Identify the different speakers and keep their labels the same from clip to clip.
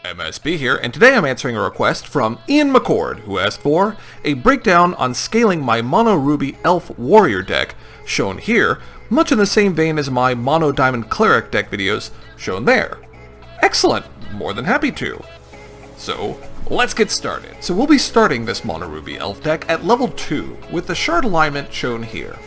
Speaker 1: MSB here, and today I'm answering a request from Ian McCord, who asked for a breakdown on scaling my Mono Ruby Elf Warrior deck, shown here, much in the same vein as my Mono Diamond Cleric deck videos, shown there. Excellent! More than happy to. So, let's get started. So we'll be starting this Mono Ruby Elf deck at level 2, with the shard alignment shown here.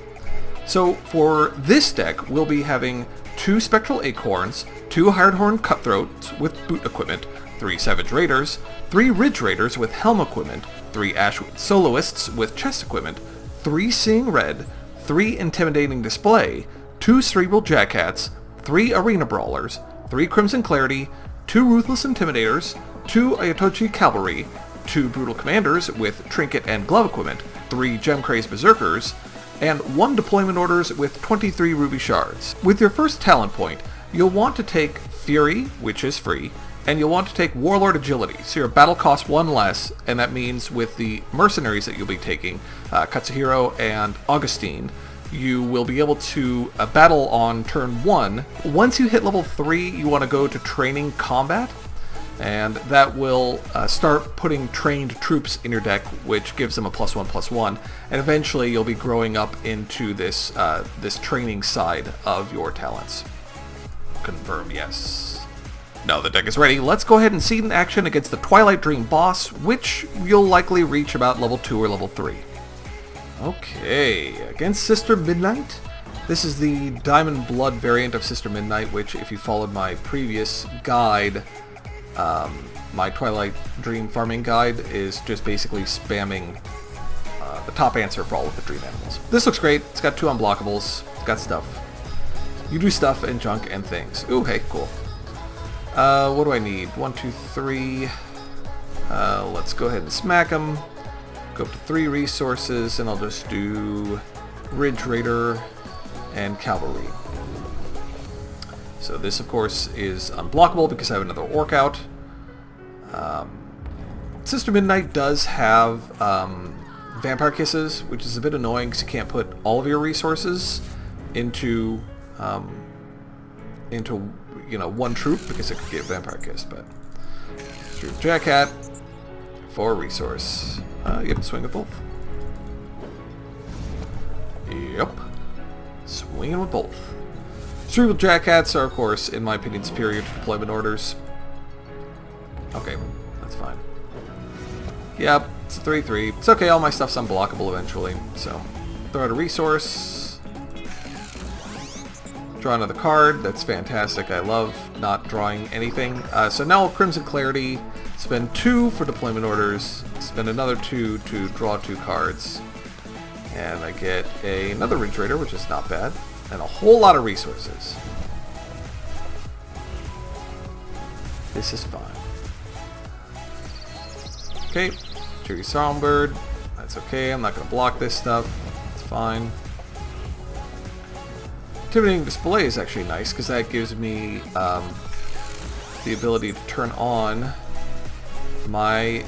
Speaker 1: So for this deck, we'll be having 2 Spectral Acorns, 2 Hardhorn Cutthroats with boot equipment, 3 Savage Raiders, 3 Ridge Raiders with helm equipment, 3 Ashwood Soloists with chest equipment, 3 Seeing Red, 3 Intimidating Display, 2 Cerebral Jackats, 3 Arena Brawlers, 3 Crimson Clarity, 2 Ruthless Intimidators, 2 Ayatochi Cavalry, 2 Brutal Commanders with Trinket and Glove equipment, 3 Gem-Crazed Berserkers, and 1 Deployment Orders with 23 Ruby Shards. With your first talent point, you'll want to take Fury, which is free, and you'll want to take Warlord Agility, so your battle costs 1 less, and that means with the mercenaries that you'll be taking, Katsuhiro and Augustine, you will be able to battle on turn 1. Once you hit level 3, you want to go to Training Combat, and that will start putting trained troops in your deck, which gives them a +1/+1, and eventually you'll be growing up into this this training side of your talents. Confirm, yes. Now the deck is ready, let's go ahead and see it in action against the Twilight Dream boss, which you'll likely reach about level 2 or level 3. Okay, against Sister Midnight. This is the Diamond Blood variant of Sister Midnight, which if you followed my previous guide, my Twilight Dream farming guide, is just basically spamming the top answer for all of the dream animals. This looks great, it's got 2 unblockables, it's got stuff. You do stuff and junk and things. Ooh, hey, cool. What do I need? 1, 2, 3. Let's go ahead and smack them. Go up to 3 resources, and I'll just do Ridge Raider and Cavalry. So this, of course, is unblockable because I have another Orc out. Sister Midnight does have Vampire Kisses, which is a bit annoying because you can't put all of your resources into you know, 1 troop because it could get Vampire Kiss, but Cerebral Jackhat for resource. Yep, swing with both. Yep, swinging with both. Cerebral Jackats are, of course, in my opinion, superior to Deployment Orders. Okay, that's fine. Yep, it's a 3/3. It's okay, all my stuff's unblockable eventually, so throw out a resource. Draw another card, that's fantastic, I love not drawing anything. So now Crimson Clarity, spend 2 for Deployment Orders, spend another 2 to draw 2 cards, and I get another Ridge Raider, which is not bad, and a whole lot of resources. This is fine. Okay, Cheery Songbird, that's okay, I'm not going to block this stuff, it's fine. Intimidating Display is actually nice because that gives me the ability to turn on my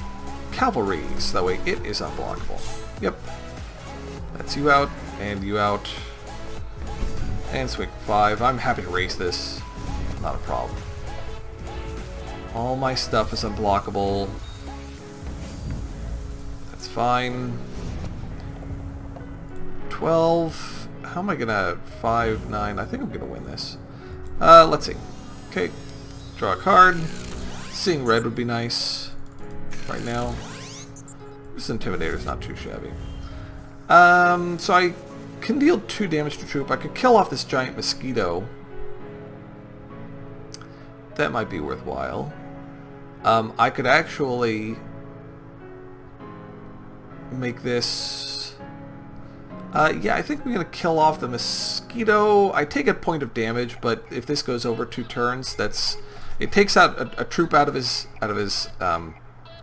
Speaker 1: cavalry, so that way it is unblockable. Yep. That's you out, and you out. And swing 5. I'm happy to race this. Not a problem. All my stuff is unblockable. That's fine. 12. How am I gonna 5, 9? I think I'm gonna win this. Let's see. Okay, draw a card. Seeing Red would be nice right now. This Intimidator's not too shabby. So I can deal 2 damage to troop. I could kill off this giant mosquito. That might be worthwhile. I could actually make this. Yeah, I think I'm going to kill off the mosquito. I take a point of damage, but if this goes over 2 turns, it takes out a troop out of his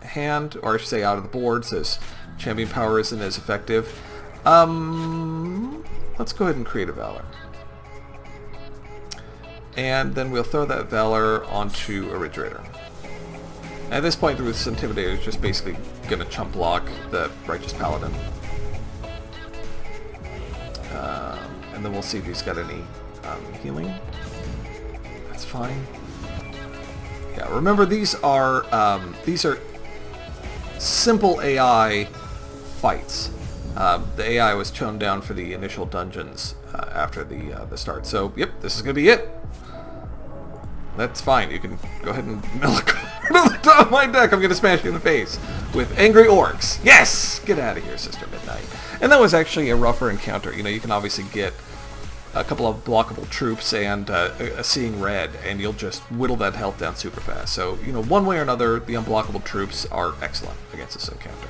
Speaker 1: hand, or I should say out of the board, so his champion power isn't as effective. Let's go ahead and create a Valor. And then we'll throw that Valor onto a Ridge Raider. At this point, this Intimidator is just basically going to chump block the Righteous Paladin. And then we'll see if he's got any healing. That's fine. Yeah, remember these are simple AI fights. The AI was toned down for the initial dungeons after the start. So, yep, this is going to be it. That's fine. You can go ahead and mill a card on the top of my deck. I'm going to smash you in the face with Angry Orcs. Yes! Get out of here, Sister Midnight. And that was actually a rougher encounter. You know, you can obviously get a couple of blockable troops and a Seeing Red, and you'll just whittle that health down super fast. So, you know, one way or another, the unblockable troops are excellent against this encounter.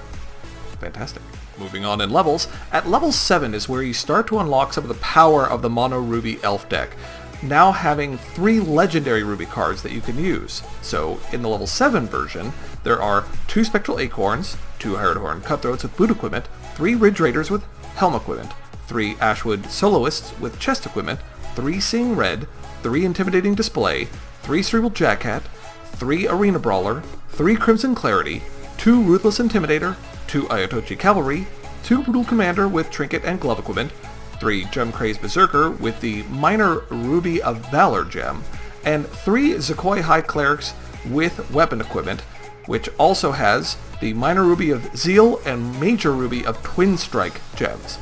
Speaker 1: Fantastic. Moving on in levels, at level 7 is where you start to unlock some of the power of the Mono Ruby Elf deck, now having 3 legendary Ruby cards that you can use. So, in the level 7 version, there are 2 Spectral Acorns, 2 Hired Horn Cutthroats with boot equipment, 3 Ridge Raiders with helm equipment, 3 Ashwood Soloists with chest equipment, 3 Seeing Red, 3 Intimidating Display, 3 Cerebral Jackhat, 3 Arena Brawler, 3 Crimson Clarity, 2 Ruthless Intimidator, 2 Ayatochi Cavalry, 2 Brutal Commander with Trinket and Glove equipment, 3 Gem Crazed Berserker with the Minor Ruby of Valor gem, and 3 Zakoi High Clerics with weapon equipment, which also has the Minor Ruby of Zeal and Major Ruby of Twin Strike gems.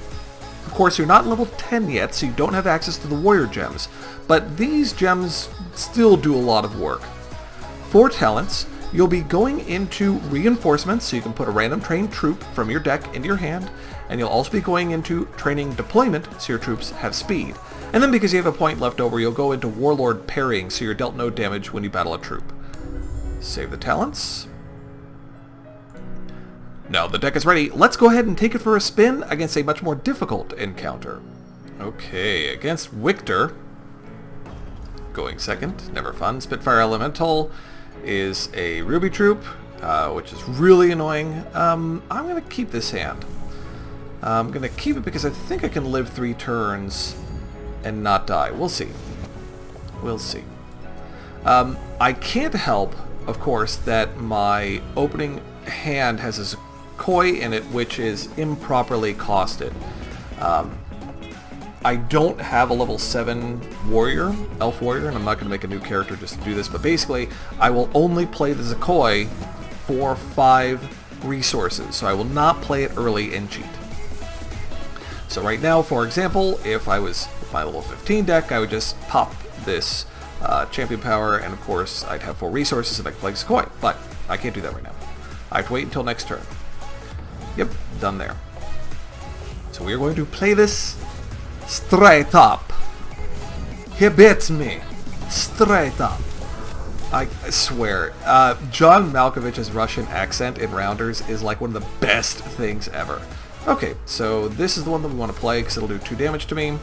Speaker 1: Of course, you're not level 10 yet, so you don't have access to the Warrior gems, but these gems still do a lot of work. For talents, you'll be going into Reinforcements, so you can put a random trained troop from your deck into your hand, and you'll also be going into Training Deployment, so your troops have speed. And then because you have a point left over, you'll go into Warlord Parrying, so you're dealt no damage when you battle a troop. Save the talents. Now the deck is ready, let's go ahead and take it for a spin against a much more difficult encounter. Okay, against Wictor, going second, never fun. Spitfire Elemental is a Ruby Troop, which is really annoying. I'm going to keep this hand. I'm going to keep it because I think I can live 3 turns and not die. We'll see. We'll see. I can't help, of course, that my opening hand has a Zakoi in it, which is improperly costed. I don't have a level 7 warrior, elf warrior, and I'm not going to make a new character just to do this, but basically I will only play the Zakoi for 5 resources, so I will not play it early and cheat. So right now, for example, if I was with my level 15 deck, I would just pop this champion power, and of course I'd have 4 resources and I could play Zakoi, but I can't do that right now. I have to wait until next turn. Yep, done there. So we are going to play this straight up. He beats me. Straight up. I swear, John Malkovich's Russian accent in Rounders is like one of the best things ever. Okay, so this is the one that we want to play because it'll do 2 damage to me.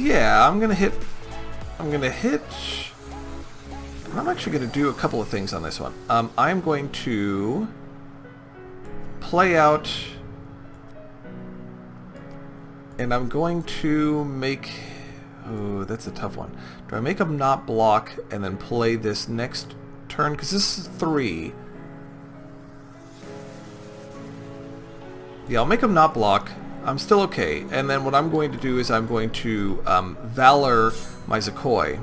Speaker 1: Yeah, I'm gonna hit. I'm actually going to do a couple of things on this one. I'm going to play out, and I'm going to make... Oh, that's a tough one. Do I make him not block and then play this next turn? Because this is 3. Yeah, I'll make him not block. I'm still okay. And then what I'm going to do is I'm going to Valor my Zakoi,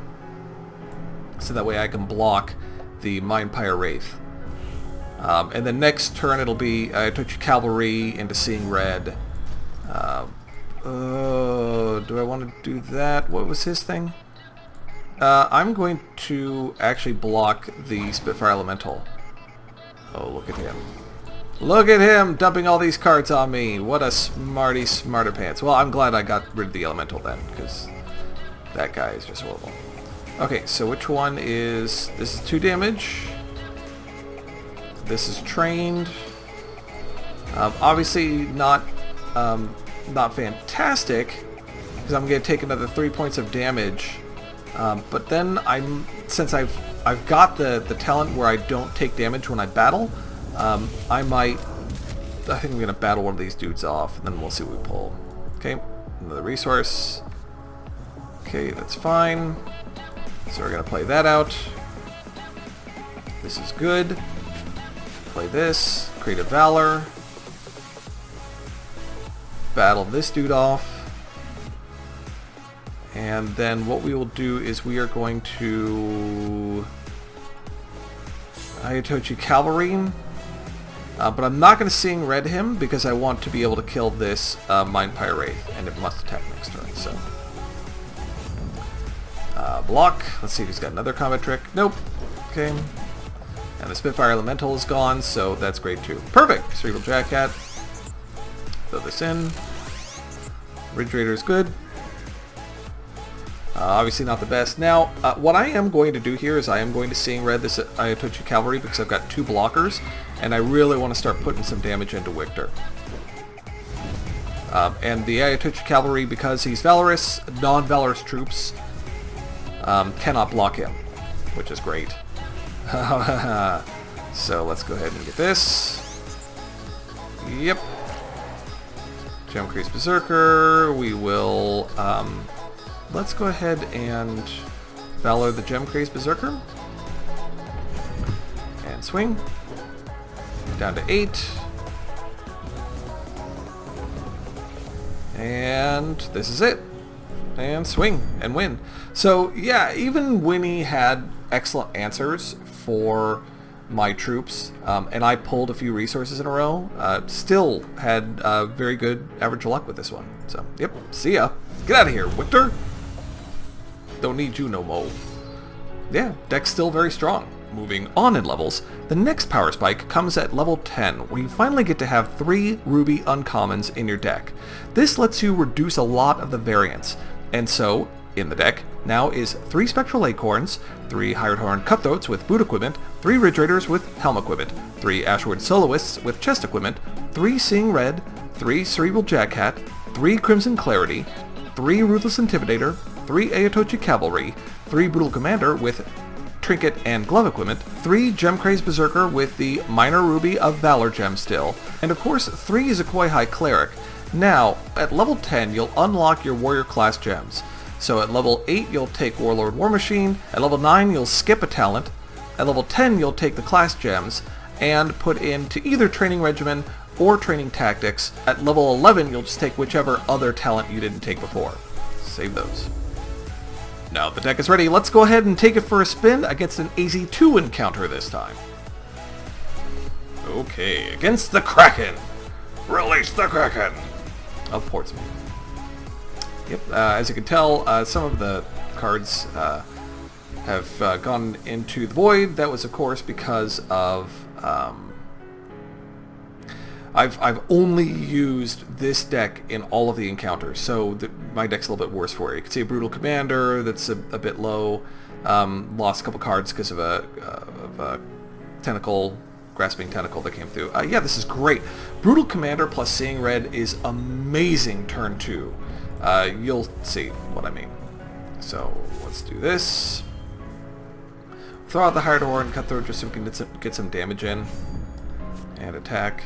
Speaker 1: so that way I can block the Mindpire Wraith. And then next turn it'll be Ayatochi Cavalry into Seeing Red. Do I want to do that? What was his thing? I'm going to actually block the Spitfire Elemental. Oh, look at him. Look at him dumping all these cards on me. What a smarty smarter pants. Well, I'm glad I got rid of the Elemental then, because that guy is just horrible. Okay, so which one is... This is 2 damage. This is trained. Obviously not fantastic, because I'm going to take another 3 points of damage. But then since I've got the talent where I don't take damage when I battle, I think I'm going to battle one of these dudes off, and then we'll see what we pull. Okay, another resource. Okay, that's fine. So we're going to play that out. This is good. Play this. Creative Valor. Battle this dude off. And then what we will do is we are going to Ayatochi Cavalry. But I'm not going to Seeing Red him because I want to be able to kill this Mind Pyre, and it must attack next turn, so. Block. Let's see if he's got another combat trick. Nope. Okay. And the Spitfire Elemental is gone, so that's great too. Perfect! Cerebral Jackhat. Throw this in. Ridge Raider is good. Obviously not the best. Now, what I am going to do here is I am going to Seeing Red this Ayatochi Cavalry because I've got 2 blockers, and I really want to start putting some damage into Victor. And the Ayatochi Cavalry, because he's Valorous, non-Valorous troops cannot block him, which is great. So let's go ahead and get this. Yep. Gemcrace Berserker. We will... let's go ahead and Valor the Gemcrace Berserker. And swing. Down to 8. And this is it. And swing and win. So yeah, even Winnie had excellent answers for my troops, and I pulled a few resources in a row, still had very good average luck with this one. So, yep, see ya. Get out of here, Victor! Don't need you no more. Yeah, deck's still very strong. Moving on in levels, the next power spike comes at level 10, where you finally get to have 3 Ruby Uncommons in your deck. This lets you reduce a lot of the variance, and so, in the deck, now is 3 Spectral Acorns, 3 Hired Horn Cutthroats with boot equipment, 3 Ridge Raiders with helm equipment, 3 Ashwood Soloists with chest equipment, 3 Seeing Red, 3 Cerebral Jackhat, 3 Crimson Clarity, 3 Ruthless Intimidator, 3 Ayatochi Cavalry, 3 Brutal Commander with Trinket and Glove equipment, 3 Gemcrace Berserker with the Minor Ruby of Valor gem still, and of course 3 Zakoi High Cleric. Now, at level 10 you'll unlock your warrior class gems. So at level 8 you'll take Warlord War Machine, at level 9 you'll skip a talent, at level 10 you'll take the class gems and put into either Training Regimen or Training Tactics. At level 11 you'll just take whichever other talent you didn't take before. Save those. Now the deck is ready, let's go ahead and take it for a spin against an AZ2 encounter this time. Okay, against the Kraken! Release the Kraken! Of Portsmouth. Yep, as you can tell, some of the cards have gone into the void. That was, of course, because of... I've only used this deck in all of the encounters, so my deck's a little bit worse for you. You can see a Brutal Commander that's a bit low. Lost a couple cards because of a tentacle, Grasping Tentacle that came through. Yeah, this is great. Brutal Commander plus Seeing Red is amazing turn 2. You'll see what I mean. So let's do this. Throw out the Hired Horn Cutthroat just so we can get some damage in. And attack.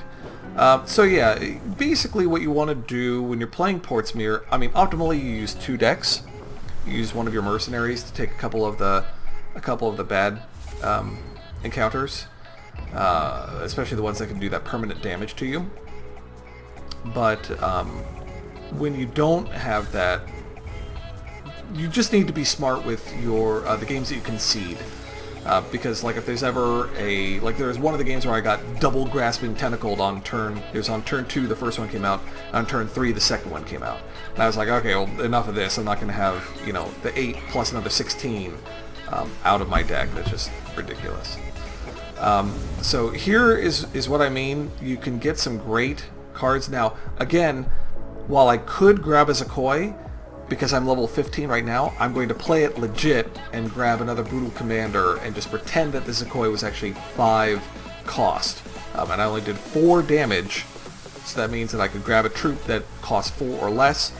Speaker 1: So yeah, basically what you want to do when you're playing Portsmere, I mean, optimally you use 2 decks. You use one of your mercenaries to take a couple of the bad encounters, especially the ones that can do that permanent damage to you. But when you don't have that, you just need to be smart with your the games that you concede. Because like if there's ever a, like there's one of the games where I got double Grasping Tentacled on turn, it was on turn 2 the first one came out, on turn 3 the second one came out. And I was like, okay, well enough of this, I'm not going to have, you know, the 8 plus another 16 out of my deck. That's just ridiculous. So here is what I mean. You can get some great cards. Now, again, while I could grab a Zakoi, because I'm level 15 right now, I'm going to play it legit and grab another Brutal Commander and just pretend that the Zakoi was actually 5 cost. And I only did 4 damage, so that means that I could grab a troop that costs 4 or less,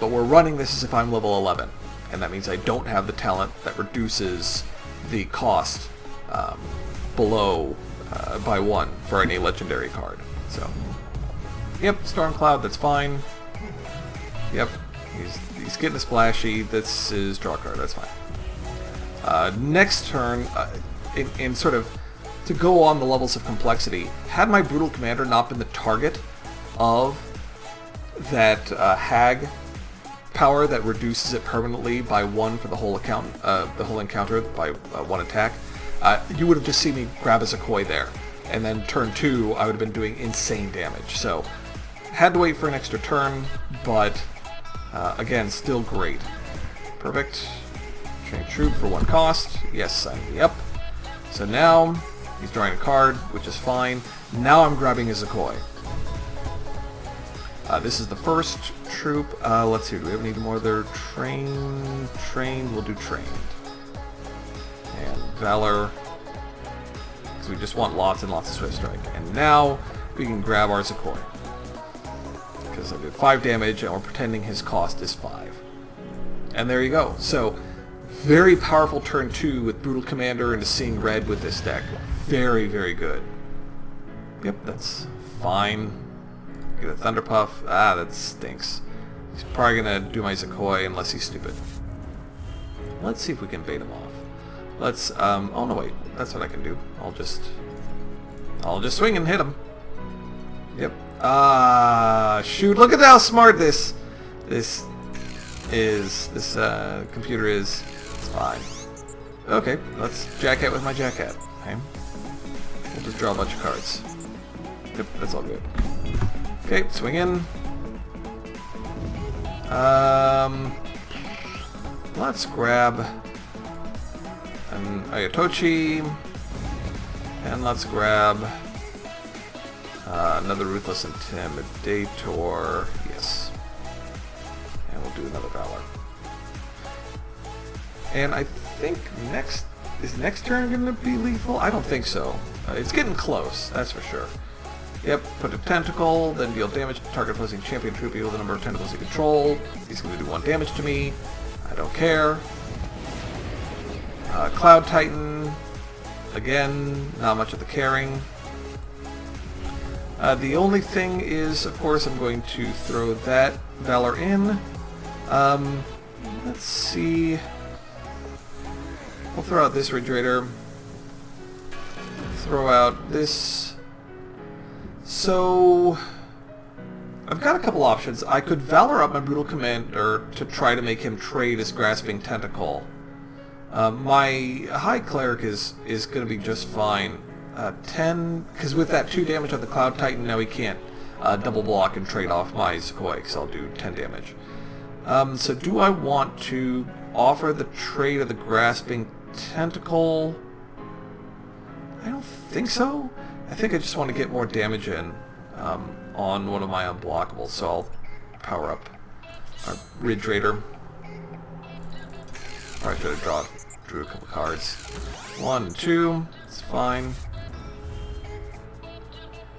Speaker 1: but we're running this as if I'm level 11, and that means I don't have the talent that reduces the cost below by 1 for any legendary card. So, yep, Stormcloud, that's fine. Yep. He's getting a splashy. This is draw card. That's fine. Next turn, in sort of to go on the levels of complexity, had my Brutal Commander not been the target of that Hag power that reduces it permanently by 1 for the whole encounter by 1 attack, you would have just seen me grab a Zakoi there. And then turn 2, I would have been doing insane damage. So, had to wait for an extra turn, but again, still great. Perfect. Train troop for 1 cost. Yes, sign me up. So now, he's drawing a card, which is fine. Now I'm grabbing his Zakoi. This is the first troop. Let's see, do we have any more there? Train, we'll do trained. And Valor, because we just want lots and lots of Swift Strike. And now, we can grab our Zakoi. Because I did 5 damage, and we're pretending his cost is 5. And there you go. So, very powerful turn 2 with Brutal Commander into Seeing Red with this deck. Very, very good. Yep, that's fine. Get a Thunder Puff. Ah, that stinks. He's probably going to do my Zakoi unless he's stupid. Let's see if we can bait him off. Let's, oh no wait, that's what I can do. I'll just swing and hit him. Yep. Shoot, look at how smart this computer is. It's fine. Okay, let's Jackhat with my Jackhat. Okay. We'll just draw a bunch of cards. Yep, that's all good. Okay, swing in. Let's grab an Ayatochi, and let's grab another Ruthless Intimidator. Yes. And we'll do another Valor. And I think is next turn going to be lethal? I don't think so. It's getting close, that's for sure. Yep, put a Tentacle, then deal damage to target opposing champion troop equal to the number of tentacles you control. He's going to do 1 damage to me. I don't care. Cloud Titan. Again, not much of the caring. The only thing is, of course, I'm going to throw that Valor in. Let's see. We'll throw out this Refrigerator. Throw out this. So, I've got a couple options. I could Valor up my Brutal Commander to try to make him trade his Grasping Tentacle. My High Cleric is going to be just fine. 10, because with that 2 damage on the Cloud Titan, now he can't double block and trade off my Zakoi, because I'll do 10 damage. So do I want to offer the trade of the Grasping Tentacle? I don't think so. I think I just want to get more damage in on one of my unblockables, so I'll power up our Ridge Raider. Probably should have drew a couple cards. 1 and 2, it's fine.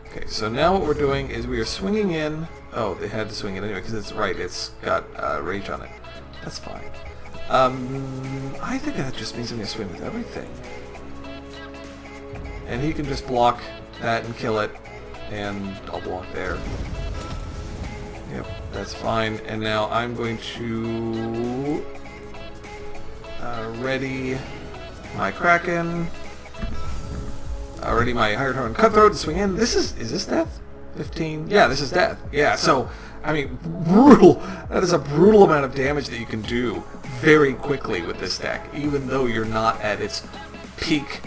Speaker 1: Okay, so now what we're doing is we are swinging in. Oh, they had to swing in anyway because it's right. It's got Rage on it. That's fine. I think that just means I'm going to swing with everything. And he can just block that and kill it, and I'll block there. Yep, that's fine. And now I'm going to ready my Kraken. Ready my Higher Tone Cutthroat to swing in. Is this death? 15? Yeah, this is death. Yeah, so, I mean, brutal. That is a brutal amount of damage that you can do very quickly with this deck, even though you're not at its peak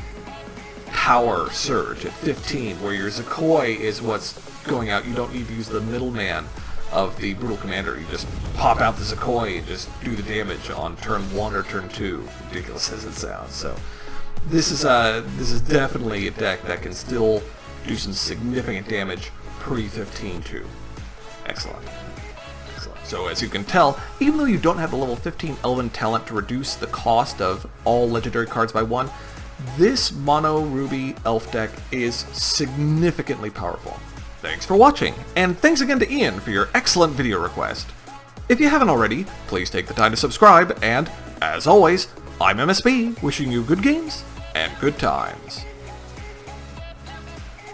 Speaker 1: power surge at 15, where your Zakoi is what's going out. You don't need to use the middleman of the Brutal Commander. You just pop out the Zakoi and just do the damage on turn 1 or turn 2, ridiculous as it sounds. So this is definitely a deck that can still do some significant damage pre-15 too. Excellent. Excellent. So as you can tell, even though you don't have the level 15 Elven talent to reduce the cost of all legendary cards by 1, this Mono Ruby Elf deck is significantly powerful. Thanks for watching, and thanks again to Ian for your excellent video request. If you haven't already, please take the time to subscribe, and, as always, I'm MSB, wishing you good games and good times.